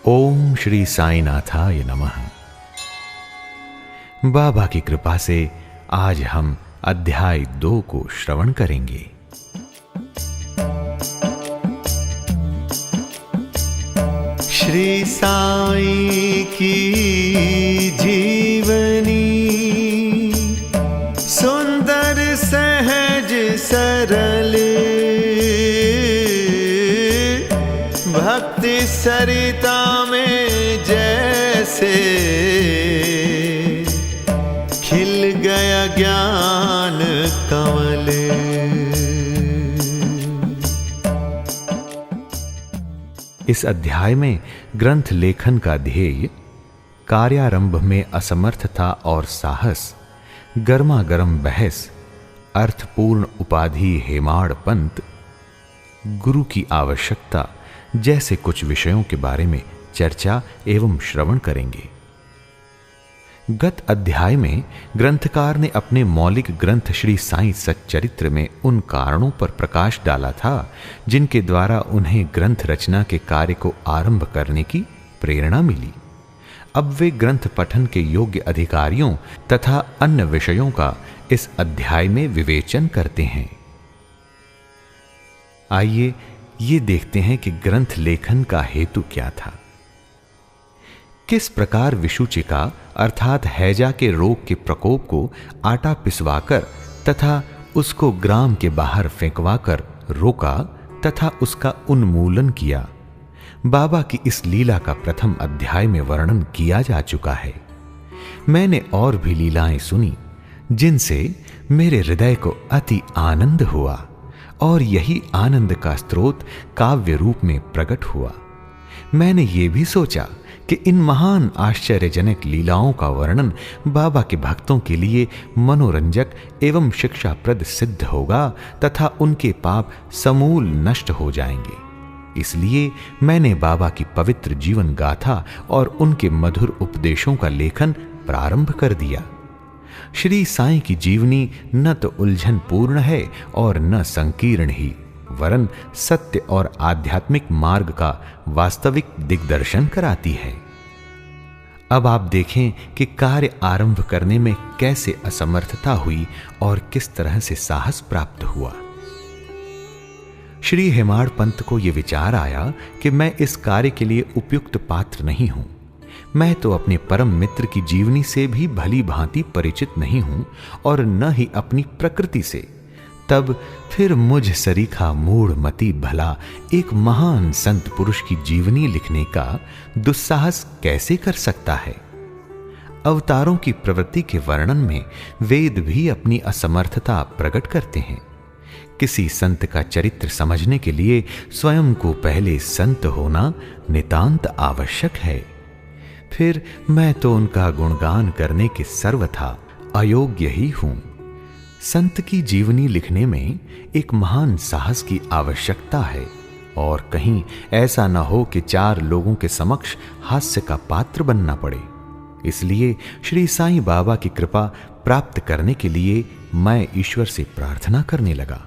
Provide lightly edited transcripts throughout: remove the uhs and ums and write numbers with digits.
ओम श्री साईनाथाय नमः। बाबा की कृपा से आज हम अध्याय 2 को श्रवण करेंगे। श्री साई की जीवनी सुंदर सहज सरल, भक्ति सरिता में जैसे खिल गया ज्ञान कमल। इस अध्याय में ग्रंथ लेखन का ध्येय कार्यारंभ में असमर्थता और साहस, गर्मा गर्म बहस, अर्थपूर्ण उपाधि हेमाड़ पंत, गुरु की आवश्यकता जैसे कुछ विषयों के बारे में चर्चा एवं श्रवण करेंगे। गत अध्याय में ग्रंथकार ने अपने मौलिक ग्रंथ श्री साईं सच्चरित्र में उन कारणों पर प्रकाश डाला था जिनके द्वारा उन्हें ग्रंथ रचना के कार्य को आरंभ करने की प्रेरणा मिली। अब वे ग्रंथ पठन के योग्य अधिकारियों तथा अन्य विषयों का इस अध्याय में विवेचन करते हैं। आइए ये देखते हैं कि ग्रंथ लेखन का हेतु क्या था। किस प्रकार विषुचिका अर्थात हैजा के रोग के प्रकोप को आटा पिसवाकर तथा उसको ग्राम के बाहर फेंकवाकर रोका तथा उसका उन्मूलन किया, बाबा की इस लीला का प्रथम अध्याय में वर्णन किया जा चुका है। मैंने और भी लीलाएं सुनी जिनसे मेरे हृदय को अति आनंद हुआ और यही आनंद का स्रोत काव्य रूप में प्रकट हुआ। मैंने ये भी सोचा कि इन महान आश्चर्यजनक लीलाओं का वर्णन बाबा के भक्तों के लिए मनोरंजक एवं शिक्षाप्रद सिद्ध होगा तथा उनके पाप समूल नष्ट हो जाएंगे। इसलिए मैंने बाबा की पवित्र जीवन गाथा और उनके मधुर उपदेशों का लेखन प्रारंभ कर दिया। श्री साईं की जीवनी न तो उलझन पूर्ण है और न संकीर्ण ही, वरन सत्य और आध्यात्मिक मार्ग का वास्तविक दिग्दर्शन कराती है। अब आप देखें कि कार्य आरंभ करने में कैसे असमर्थता हुई और किस तरह से साहस प्राप्त हुआ। श्री हेमाड़ पंत को यह विचार आया कि मैं इस कार्य के लिए उपयुक्त पात्र नहीं हूं। मैं तो अपने परम मित्र की जीवनी से भी भली भांति परिचित नहीं हूं और न ही अपनी प्रकृति से। तब फिर मुझ सरीखा मूढ़ मति भला एक महान संत पुरुष की जीवनी लिखने का दुस्साहस कैसे कर सकता है। अवतारों की प्रवृत्ति के वर्णन में वेद भी अपनी असमर्थता प्रकट करते हैं। किसी संत का चरित्र समझने के लिए स्वयं को पहले संत होना नितांत आवश्यक है। फिर मैं तो उनका गुणगान करने के सर्वथा अयोग्य ही हूं। संत की जीवनी लिखने में एक महान साहस की आवश्यकता है और कहीं ऐसा न हो कि 4 लोगों के समक्ष हास्य का पात्र बनना पड़े। इसलिए श्री साईं बाबा की कृपा प्राप्त करने के लिए मैं ईश्वर से प्रार्थना करने लगा।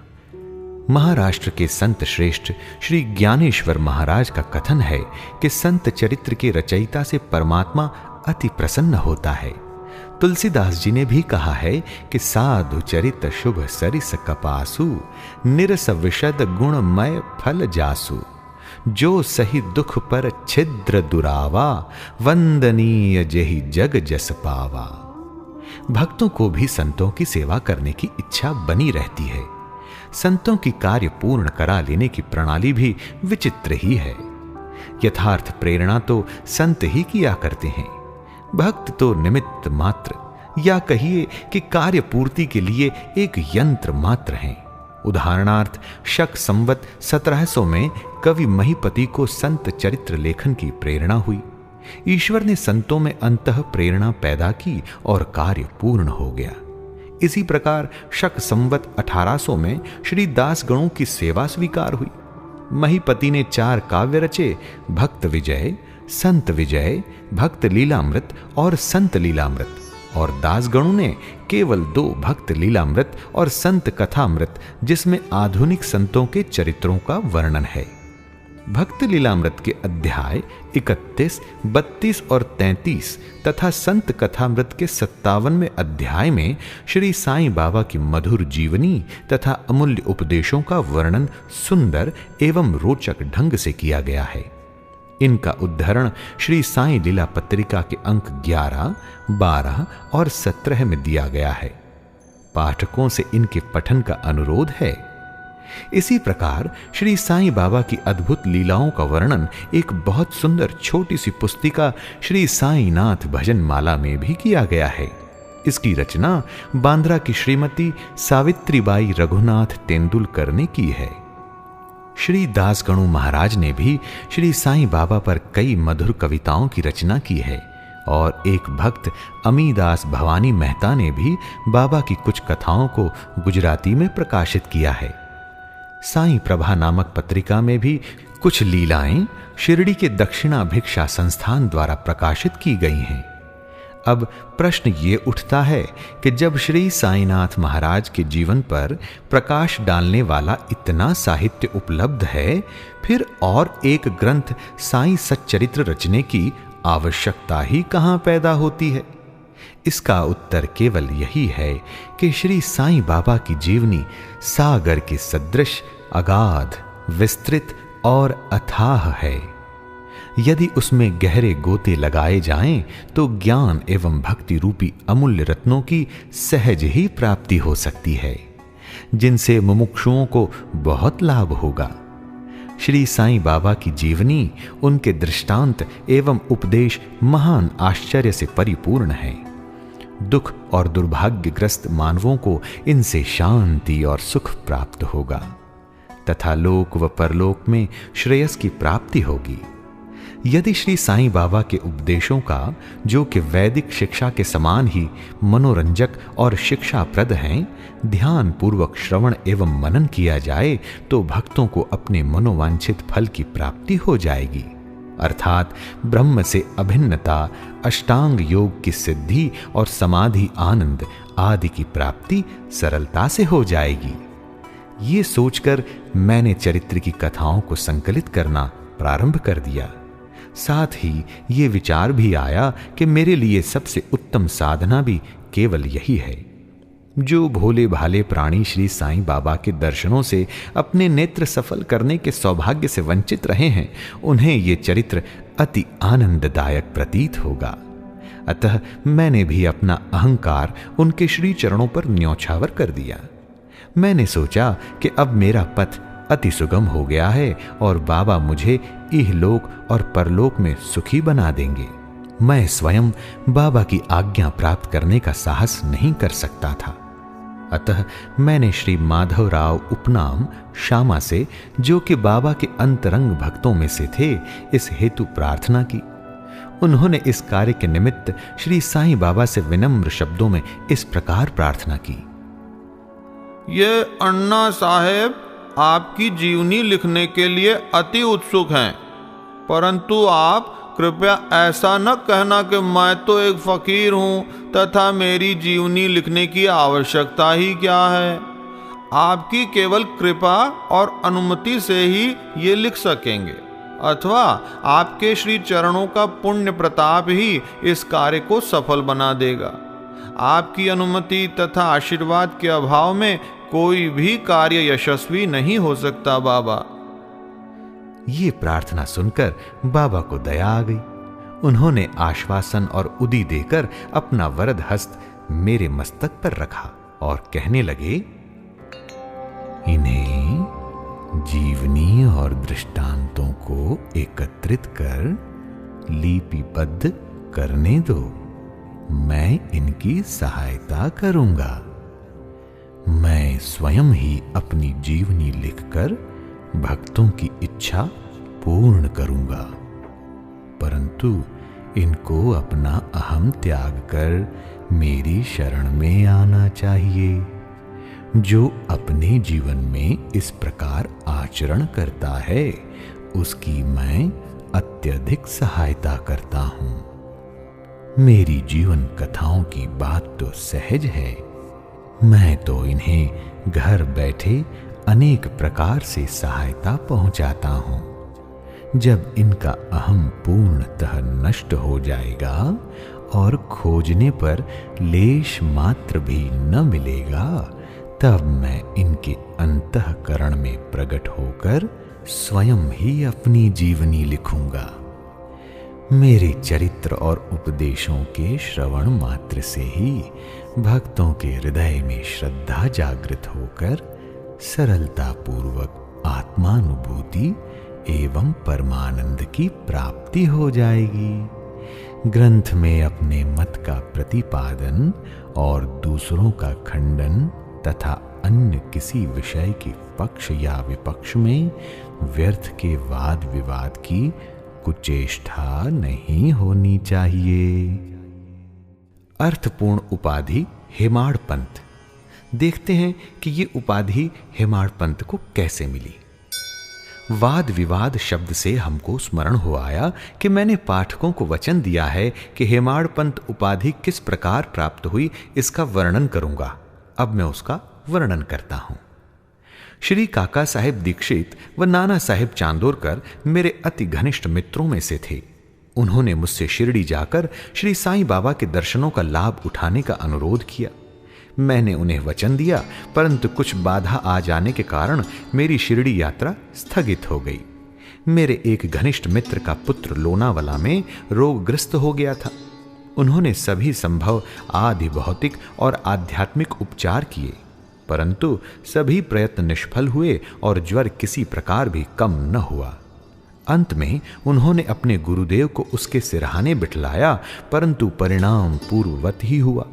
महाराष्ट्र के संत श्रेष्ठ श्री ज्ञानेश्वर महाराज का कथन है कि संत चरित्र के रचयिता से परमात्मा अति प्रसन्न होता है। तुलसीदास जी ने भी कहा है कि साधु चरित शुभ सरिस कपासु, निरस विशद गुणमय फल जासु, जो सही दुख पर छिद्र दुरावा, वंदनीय जेहि जग जस पावा। भक्तों को भी संतों की सेवा करने की इच्छा बनी रहती है। संतों की कार्य पूर्ण करा लेने की प्रणाली भी विचित्र ही है। यथार्थ प्रेरणा तो संत ही किया करते हैं, भक्त तो निमित्त मात्र या कहिए कि कार्य पूर्ति के लिए एक यंत्र मात्र हैं। उदाहरणार्थ शक संवत 1700 में कवि महीपति को संत चरित्र लेखन की प्रेरणा हुई। ईश्वर ने संतों में अंतः प्रेरणा पैदा की और कार्य पूर्ण हो गया। इसी प्रकार शक संवत 1800 में श्री दास गणों की सेवा स्वीकार हुई। महीपति ने 4 काव्य रचे, भक्त विजय, संत विजय, भक्त लीलामृत और संत लीलामृत, और दासगणों ने केवल 2 भक्त लीलामृत और संत कथामृत, जिसमें आधुनिक संतों के चरित्रों का वर्णन है। भक्त लीलामृत के अध्याय 31, 32 और 33 तथा संत कथामृत के 57वें अध्याय में श्री साईं बाबा की मधुर जीवनी तथा अमूल्य उपदेशों का वर्णन सुंदर एवं रोचक ढंग से किया गया है। इनका उद्धरण श्री साईं लीला पत्रिका के अंक 11, 12 और 17 में दिया गया है। पाठकों से इनके पठन का अनुरोध है। इसी प्रकार श्री साईं बाबा की अद्भुत लीलाओं का वर्णन एक बहुत सुंदर छोटी सी पुस्तिका श्री साईनाथ भजन माला में भी किया गया है। इसकी रचना बांद्रा की श्रीमती सावित्रीबाई रघुनाथ तेंदुलकर ने की है। श्री दासगणु महाराज ने भी श्री साईं बाबा पर कई मधुर कविताओं की रचना की है और एक भक्त अमीदास भवानी मेहता ने भी बाबा की कुछ कथाओं को गुजराती में प्रकाशित किया है। साईं प्रभा नामक पत्रिका में भी कुछ लीलाएं शिरडी के दक्षिणा भिक्षा संस्थान द्वारा प्रकाशित की गई हैं। अब प्रश्न ये उठता है कि जब श्री साईनाथ महाराज के जीवन पर प्रकाश डालने वाला इतना साहित्य उपलब्ध है, फिर और एक ग्रंथ साईं सच्चरित्र रचने की आवश्यकता ही कहां पैदा होती है? इसका उत्तर केवल यही है कि श्री साईं बाबा की जीवनी सागर के सदृश अगाध, विस्तृत और अथाह है। यदि उसमें गहरे गोते लगाए जाएं तो ज्ञान एवं भक्ति रूपी अमूल्य रत्नों की सहज ही प्राप्ति हो सकती है, जिनसे मुमुक्षुओं को बहुत लाभ होगा। श्री साईं बाबा की जीवनी, उनके दृष्टांत एवं उपदेश महान आश्चर्य से परिपूर्ण है। दुख और दुर्भाग्यग्रस्त मानवों को इनसे शांति और सुख प्राप्त होगा तथा लोक व परलोक में श्रेयस की प्राप्ति होगी। यदि श्री साईं बाबा के उपदेशों का, जो कि वैदिक शिक्षा के समान ही मनोरंजक और शिक्षाप्रद हैं, ध्यान पूर्वक श्रवण एवं मनन किया जाए तो भक्तों को अपने मनोवांछित फल की प्राप्ति हो जाएगी, अर्थात ब्रह्म से अभिन्नता, अष्टांग योग की सिद्धि और समाधि आनंद आदि की प्राप्ति सरलता से हो जाएगी। ये सोचकर मैंने चरित्र की कथाओं को संकलित करना प्रारंभ कर दिया। साथ ही ये विचार भी आया कि मेरे लिए सबसे उत्तम साधना भी केवल यही है। जो भोले भाले प्राणी श्री साईं बाबा के दर्शनों से अपने नेत्र सफल करने के सौभाग्य से वंचित रहे हैं, उन्हें ये चरित्र अति आनंददायक प्रतीत होगा। अतः मैंने भी अपना अहंकार उनके श्री चरणों पर न्यौछावर कर दिया। मैंने सोचा कि अब मेरा पथ अति सुगम हो गया है और बाबा मुझे इहलोक और परलोक में सुखी बना देंगे। मैं स्वयं बाबा की आज्ञा प्राप्त करने का साहस नहीं कर सकता था। अतः मैंने श्री माधवराव उपनाम श्यामा से, जो कि बाबा के अंतरंग भक्तों में से थे, इस हेतु प्रार्थना की। उन्होंने इस कार्य के निमित्त श्री साईं बाबा से विनम्र शब्दों में इस प्रकार प्रार्थना की। ये अन्ना साहेब आपकी जीवनी लिखने के लिए अति उत्सुक हैं, परंतु आप कृपया ऐसा न कहना कि मैं तो एक फकीर हूँ तथा मेरी जीवनी लिखने की आवश्यकता ही क्या है। आपकी केवल कृपा और अनुमति से ही ये लिख सकेंगे, अथवा आपके श्री चरणों का पुण्य प्रताप ही इस कार्य को सफल बना देगा। आपकी अनुमति तथा आशीर्वाद के अभाव में कोई भी कार्य यशस्वी नहीं हो सकता बाबा। ये प्रार्थना सुनकर बाबा को दया आ गई। उन्होंने आश्वासन और उदी देकर अपना वरद हस्त मेरे मस्तक पर रखा और कहने लगे, इन्हें जीवनी और दृष्टांतों को एकत्रित कर लिपिबद्ध करने दो। मैं इनकी सहायता करूंगा। मैं स्वयं ही अपनी जीवनी लिखकर भक्तों की इच्छा पूर्ण करूंगा, परंतु इनको अपना अहम त्याग कर मेरी शरण में आना चाहिए। जो अपने जीवन में इस प्रकार आचरण करता है, उसकी मैं अत्यधिक सहायता करता हूं। मेरी जीवन कथाओं की बात तो सहज है, मैं तो इन्हें घर बैठे अनेक प्रकार से सहायता पहुंचाता हूं। जब इनका अहम पूर्णतः नष्ट हो जाएगा और खोजने पर लेश मात्र भी न मिलेगा, तब मैं इनके अंतःकरण में प्रकट होकर स्वयं ही अपनी जीवनी लिखूंगा। मेरे चरित्र और उपदेशों के श्रवण मात्र से ही भक्तों के हृदय में श्रद्धा जागृत होकर सरलता पूर्वक आत्मानुभूति एवं परमानंद की प्राप्ति हो जाएगी। ग्रंथ में अपने मत का प्रतिपादन और दूसरों का खंडन तथा अन्य किसी विषय के पक्ष या विपक्ष में व्यर्थ के वाद विवाद की कुचेष्टा नहीं होनी चाहिए। अर्थपूर्ण उपाधि हेमाड़ पंत। देखते हैं कि ये उपाधि हेमाड़ पंत को कैसे मिली। वाद विवाद शब्द से हमको स्मरण हो आया कि मैंने पाठकों को वचन दिया है कि हेमाड़ पंत उपाधि किस प्रकार प्राप्त हुई इसका वर्णन करूंगा। अब मैं उसका वर्णन करता हूं। श्री काका साहेब दीक्षित व नाना साहेब चांदोरकर मेरे अति घनिष्ठ मित्रों में से थे। उन्होंने मुझसे शिरडी जाकर श्री साईं बाबा के दर्शनों का लाभ उठाने का अनुरोध किया। मैंने उन्हें वचन दिया, परंतु कुछ बाधा आ जाने के कारण मेरी शिरडी यात्रा स्थगित हो गई। मेरे एक घनिष्ठ मित्र का पुत्र लोनावाला में रोगग्रस्त हो गया था। उन्होंने सभी संभव आदि भौतिक और आध्यात्मिक उपचार किए, परंतु सभी प्रयत्न निष्फल हुए और ज्वर किसी प्रकार भी कम न हुआ। अंत में उन्होंने अपने गुरुदेव को उसके सिरहाने बिठलाया, परंतु परिणाम पूर्ववत ही हुआ।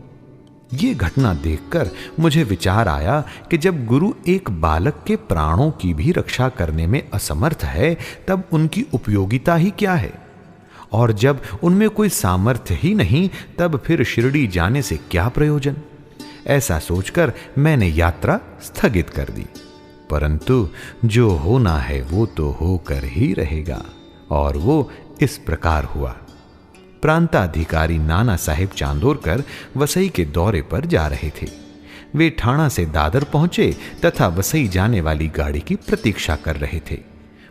ये घटना देखकर मुझे विचार आया कि जब गुरु एक बालक के प्राणों की भी रक्षा करने में असमर्थ है, तब उनकी उपयोगिता ही क्या है? और जब उनमें कोई सामर्थ्य ही नहीं, तब फिर शिरडी जाने से क्या प्रयोजन? ऐसा सोचकर मैंने यात्रा स्थगित कर दी। परंतु जो होना है वो तो होकर ही रहेगा, और वो इस प्रकार हुआ। प्रांताधिकारी नाना साहेब चांदोरकर वसई के दौरे पर जा रहे थे। वे ठाणा से दादर पहुंचे तथा वसई जाने वाली गाड़ी की प्रतीक्षा कर रहे थे।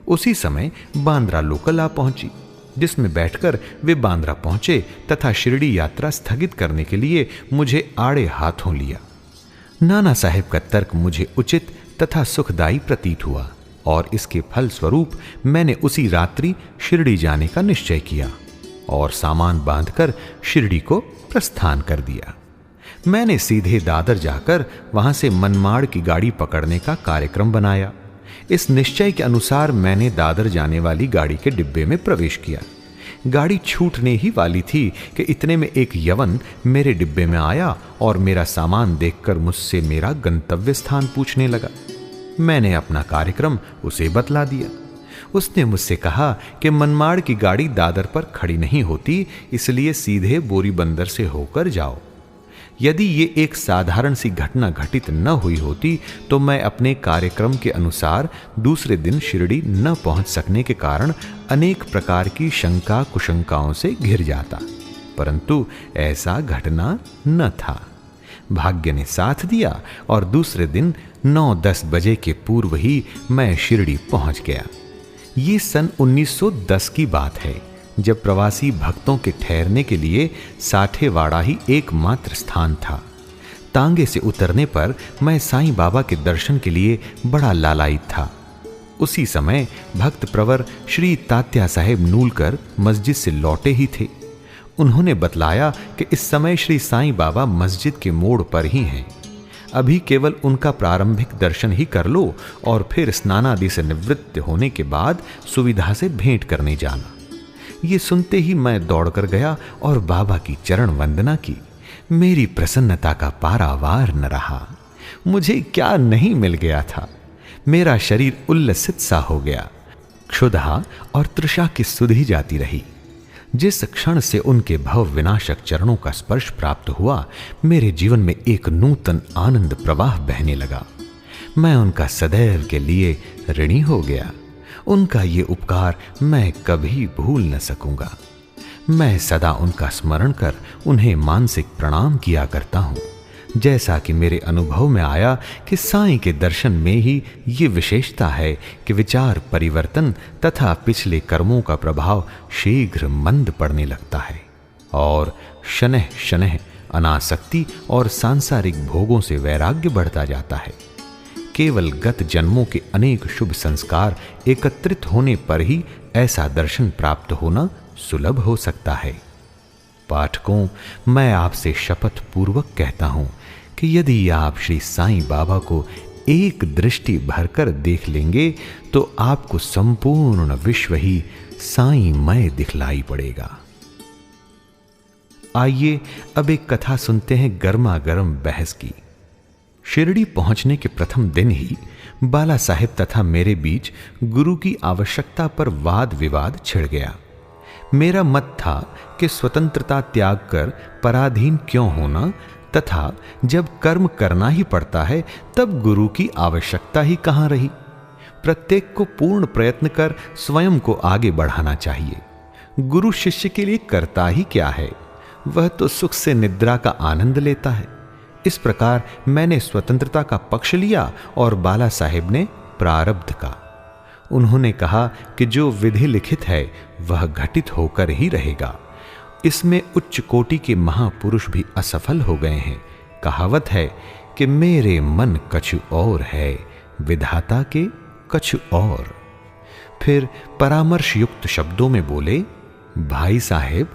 उसी समय बांद्रा लोकल आ पहुंची, जिसमें बैठकर वे बांद्रा पहुंचे तथा शिरडी यात्रा स्थगित करने के लिए मुझे आड़े हाथों लिया। नाना साहेब का तर्क मुझे उचित तथा सुखदायी प्रतीत हुआ, और इसके फल स्वरूप मैंने उसी रात्रि शिरडी जाने का निश्चय किया और सामान बांधकर शिरडी को प्रस्थान कर दिया। मैंने सीधे दादर जाकर वहां से मनमाड़ की गाड़ी पकड़ने का कार्यक्रम बनाया। इस निश्चय के अनुसार मैंने दादर जाने वाली गाड़ी के डिब्बे में प्रवेश किया। गाड़ी छूटने ही वाली थी कि इतने में एक यवन मेरे डिब्बे में आया और मेरा सामान देखकर मुझसे मेरा गंतव्य स्थान पूछने लगा। मैंने अपना कार्यक्रम उसे बतला दिया। उसने मुझसे कहा कि मनमाड़ की गाड़ी दादर पर खड़ी नहीं होती, इसलिए सीधे बोरीबंदर से होकर जाओ। यदि ये एक साधारण सी घटना घटित न हुई होती तो मैं अपने कार्यक्रम के अनुसार दूसरे दिन शिरडी न पहुंच सकने के कारण अनेक प्रकार की शंका कुशंकाओं से घिर जाता, परंतु ऐसा घटना न था। भाग्य ने साथ दिया और दूसरे दिन 9-10 बजे के पूर्व ही मैं शिरडी पहुंच गया। ये सन 1910 की बात है, जब प्रवासी भक्तों के ठहरने के लिए साठेवाड़ा ही एकमात्र स्थान था। तांगे से उतरने पर मैं साईं बाबा के दर्शन के लिए बड़ा लालायित था। उसी समय भक्त प्रवर श्री तात्या साहेब नूलकर मस्जिद से लौटे ही थे। उन्होंने बतलाया कि इस समय श्री साईं बाबा मस्जिद के मोड़ पर ही हैं। अभी केवल उनका प्रारंभिक दर्शन ही कर लो और फिर स्नानादि से निवृत्त होने के बाद सुविधा से भेंट करने जाना। ये सुनते ही मैं दौड़कर गया और बाबा की चरण वंदना की। मेरी प्रसन्नता का पारावार न रहा। मुझे क्या नहीं मिल गया था। मेरा शरीर उल्लसित सा हो गया। क्षुधा और तृषा की सुधि जाती रही। जिस क्षण से उनके भव विनाशक चरणों का स्पर्श प्राप्त हुआ, मेरे जीवन में एक नूतन आनंद प्रवाह बहने लगा। मैं उनका सदैव के लिए ऋणी हो गया। उनका ये उपकार मैं कभी भूल न सकूंगा। मैं सदा उनका स्मरण कर उन्हें मानसिक प्रणाम किया करता हूँ। जैसा कि मेरे अनुभव में आया कि साईं के दर्शन में ही ये विशेषता है कि विचार परिवर्तन तथा पिछले कर्मों का प्रभाव शीघ्र मंद पड़ने लगता है और शनह शनह अनासक्ति और सांसारिक भोगों से वैराग्य बढ़ता जाता है। केवल गत जन्मों के अनेक शुभ संस्कार एकत्रित होने पर ही ऐसा दर्शन प्राप्त होना सुलभ हो सकता है। पाठकों, मैं आपसे शपथ पूर्वक कहता हूं कि यदि आप श्री साईं बाबा को एक दृष्टि भरकर देख लेंगे तो आपको संपूर्ण विश्व ही साईंमय दिखलाई पड़ेगा। आइए अब एक कथा सुनते हैं गर्मा गर्म बहस की। शिरडी पहुंचने के प्रथम दिन ही बाला साहेब तथा मेरे बीच गुरु की आवश्यकता पर वाद विवाद छिड़ गया। मेरा मत था कि स्वतंत्रता त्याग कर पराधीन क्यों होना तथा जब कर्म करना ही पड़ता है तब गुरु की आवश्यकता ही कहां रही। प्रत्येक को पूर्ण प्रयत्न कर स्वयं को आगे बढ़ाना चाहिए। गुरु शिष्य के लिए करता ही क्या है, वह तो सुख से निद्रा का आनंद लेता है। इस प्रकार मैंने स्वतंत्रता का पक्ष लिया और बाला साहेब ने प्रारब्ध का। उन्होंने कहा कि जो विधि लिखित है वह घटित होकर ही रहेगा। इसमें उच्च कोटि के महापुरुष भी असफल हो गए हैं। कहावत है कि मेरे मन कछु और है, विधाता के कछु और। फिर परामर्श युक्त शब्दों में बोले, भाई साहेब,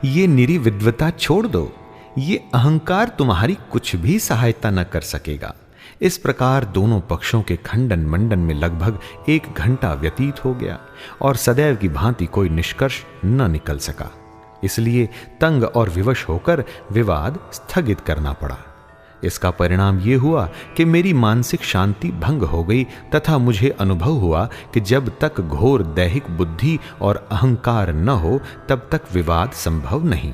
ये निरी विद्वता छोड़ दो, ये अहंकार तुम्हारी कुछ भी सहायता न कर सकेगा। इस प्रकार दोनों पक्षों के खंडन मंडन में लगभग 1 घंटा व्यतीत हो गया और सदैव की भांति कोई निष्कर्ष न निकल सका। इसलिए तंग और विवश होकर विवाद स्थगित करना पड़ा। इसका परिणाम यह हुआ कि मेरी मानसिक शांति भंग हो गई तथा मुझे अनुभव हुआ कि जब तक घोर दैहिक बुद्धि और अहंकार न हो तब तक विवाद संभव नहीं।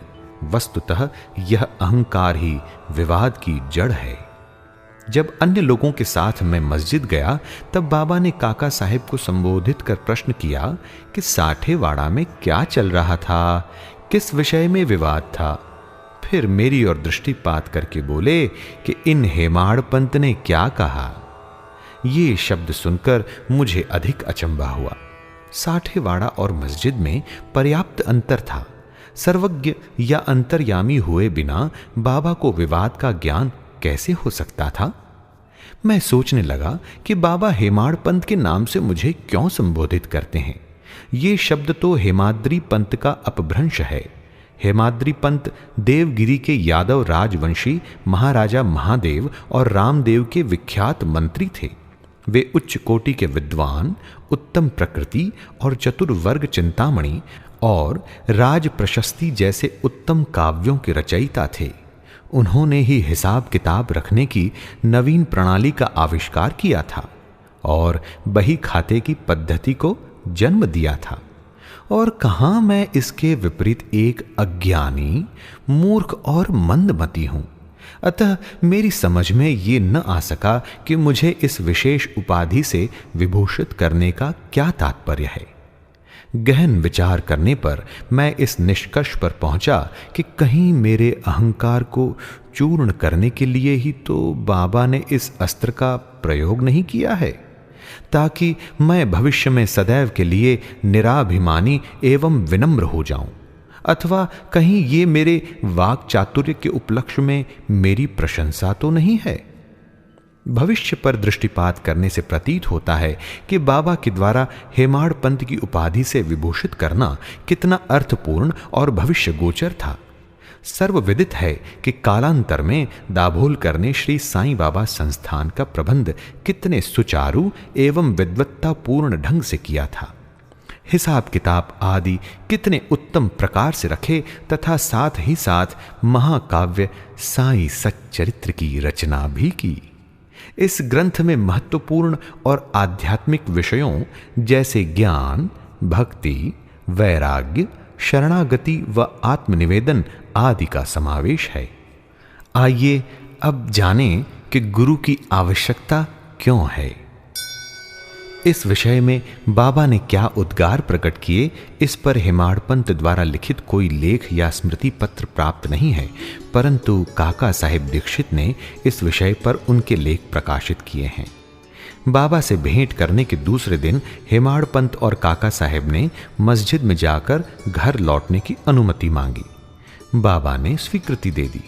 वस्तुतः यह अहंकार ही विवाद की जड़ है। जब अन्य लोगों के साथ मैं मस्जिद गया तब बाबा ने काका साहेब को संबोधित कर प्रश्न किया कि साठेवाड़ा में क्या चल रहा था, किस विषय में विवाद था। फिर मेरी ओर दृष्टिपात करके बोले कि इन हेमाड़ पंत ने क्या कहा। ये शब्द सुनकर मुझे अधिक अचंभा हुआ। साठेवाड़ा और मस्जिद में पर्याप्त अंतर था। सर्वज्ञ या अंतर्यामी हुए बिना बाबा को विवाद का ज्ञान कैसे हो सकता था। मैं सोचने लगा कि बाबा हेमाड़ पंत के नाम से मुझे क्यों संबोधित करते हैं। ये शब्द तो हेमाद्री पंत का अपभ्रंश है। हेमाद्री पंत देवगिरी के यादव राजवंशी महाराजा महादेव और रामदेव के विख्यात मंत्री थे। वे उच्च कोटि के विद्वान, उत्तम प्रकृति और चतुर्वर्ग चिंतामणि और राज प्रशस्ति जैसे उत्तम काव्यों के रचयिता थे। उन्होंने ही हिसाब किताब रखने की नवीन प्रणाली का आविष्कार किया था और बही खाते की पद्धति को जन्म दिया था। और कहां मैं इसके विपरीत एक अज्ञानी, मूर्ख और मंदमती हूं। अतः मेरी समझ में ये न आ सका कि मुझे इस विशेष उपाधि से विभूषित करने का क्या तात्पर्य है। गहन विचार करने पर मैं इस निष्कर्ष पर पहुंचा कि कहीं मेरे अहंकार को चूर्ण करने के लिए ही तो बाबा ने इस अस्त्र का प्रयोग नहीं किया है, ताकि मैं भविष्य में सदैव के लिए निराभिमानी एवं विनम्र हो जाऊं। अथवा कहीं ये मेरे वाक चातुर्य के उपलक्ष्य में मेरी प्रशंसा तो नहीं है। भविष्य पर दृष्टिपात करने से प्रतीत होता है कि बाबा के द्वारा हेमाड़ पंत की उपाधि से विभूषित करना कितना अर्थपूर्ण और भविष्य गोचर था। सर्वविदित है कि कालांतर में दाभोलकर ने श्री साईं बाबा संस्थान का प्रबंध कितने सुचारू एवं विद्वत्तापूर्ण ढंग से किया था। हिसाब किताब आदि कितने उत्तम प्रकार से रखे तथा साथ ही साथ महाकाव्य साईं सच्चरित्र की रचना भी की। इस ग्रंथ में महत्वपूर्ण और आध्यात्मिक विषयों जैसे ज्ञान, भक्ति, वैराग्य, शरणागति व आत्मनिवेदन आदि का समावेश है। आइए अब जानें कि गुरु की आवश्यकता क्यों है। इस विषय में बाबा ने क्या उद्गार प्रकट किए, इस पर हेमाडपंत द्वारा लिखित कोई लेख या स्मृति पत्र प्राप्त नहीं है, परंतु काका साहेब दीक्षित ने इस विषय पर उनके लेख प्रकाशित किए हैं। बाबा से भेंट करने के दूसरे दिन हेमाडपंत और काका साहेब ने मस्जिद में जाकर घर लौटने की अनुमति मांगी। बाबा ने स्वीकृति दे दी।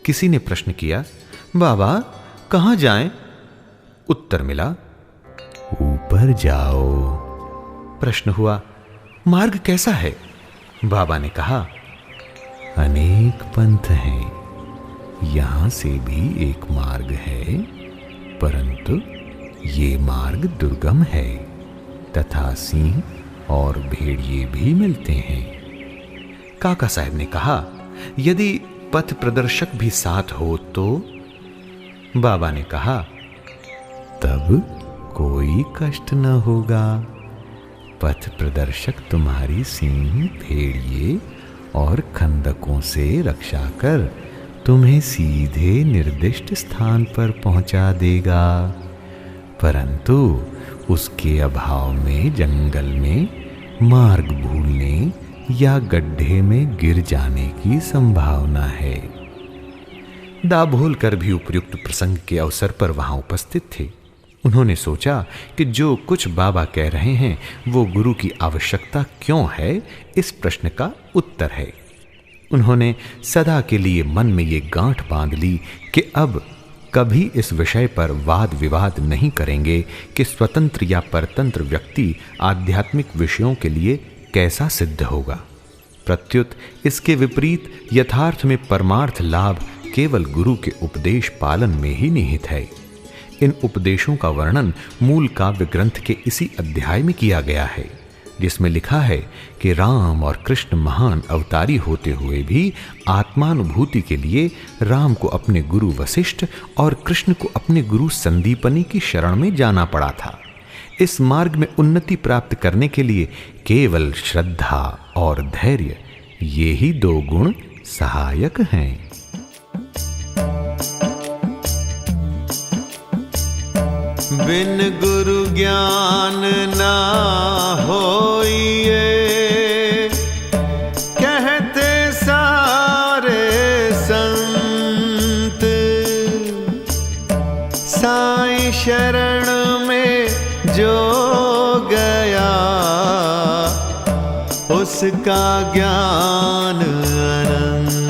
किसी ने प्रश्न किया, बाबा कहां जाएं? उत्तर मिला, ऊपर जाओ। प्रश्न हुआ, मार्ग कैसा है? बाबा ने कहा, अनेक पंथ हैं, यहां से भी एक मार्ग है, परंतु ये मार्ग दुर्गम है तथा सिंह और भेड़िए भी मिलते हैं। काका साहब ने कहा, यदि पथ प्रदर्शक भी साथ हो तो? बाबा ने कहा, तब कोई कष्ट न होगा। पथ प्रदर्शक तुम्हारी सिंह, भेड़िए और खंदकों से रक्षा कर तुम्हें सीधे निर्दिष्ट स्थान पर पहुंचा देगा, परंतु उसके अभाव में जंगल में मार्ग भूलने या गड्ढे में गिर जाने की संभावना है। दाभोलकर भी उपयुक्त प्रसंग के अवसर पर वहां उपस्थित थे। उन्होंने सोचा कि जो कुछ बाबा कह रहे हैं वो गुरु की आवश्यकता क्यों है, इस प्रश्न का उत्तर है। उन्होंने सदा के लिए मन में ये गांठ बांध ली कि अब कभी इस विषय पर वाद विवाद नहीं करेंगे कि स्वतंत्र या परतंत्र व्यक्ति आध्यात्मिक विषयों के लिए कैसा सिद्ध होगा। प्रत्युत इसके विपरीत यथार्थ में परमार्थ लाभ केवल गुरु के उपदेश पालन में ही निहित है। इन उपदेशों का वर्णन मूल काव्य ग्रंथ के इसी अध्याय में किया गया है, जिसमें लिखा है कि राम और कृष्ण महान अवतारी होते हुए भी आत्मानुभूति के लिए राम को अपने गुरु वशिष्ठ और कृष्ण को अपने गुरु संदीपनी की शरण में जाना पड़ा था। इस मार्ग में उन्नति प्राप्त करने के लिए केवल श्रद्धा और धैर्य, ये ही दो गुण सहायक हैं। बिन गुरु ज्ञान ना होइए, कहते सारे संत। साईं शरण में जो गया, उसका ज्ञान अनंत।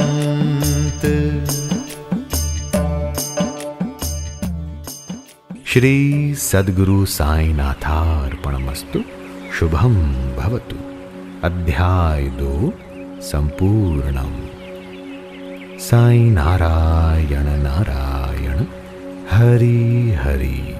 श्री सद्गुरु साईनाथार्पणमस्तु। शुभम भवतु। अध्याय 2 संपूर्णम। साई नारायण नारायण, हरि हरि।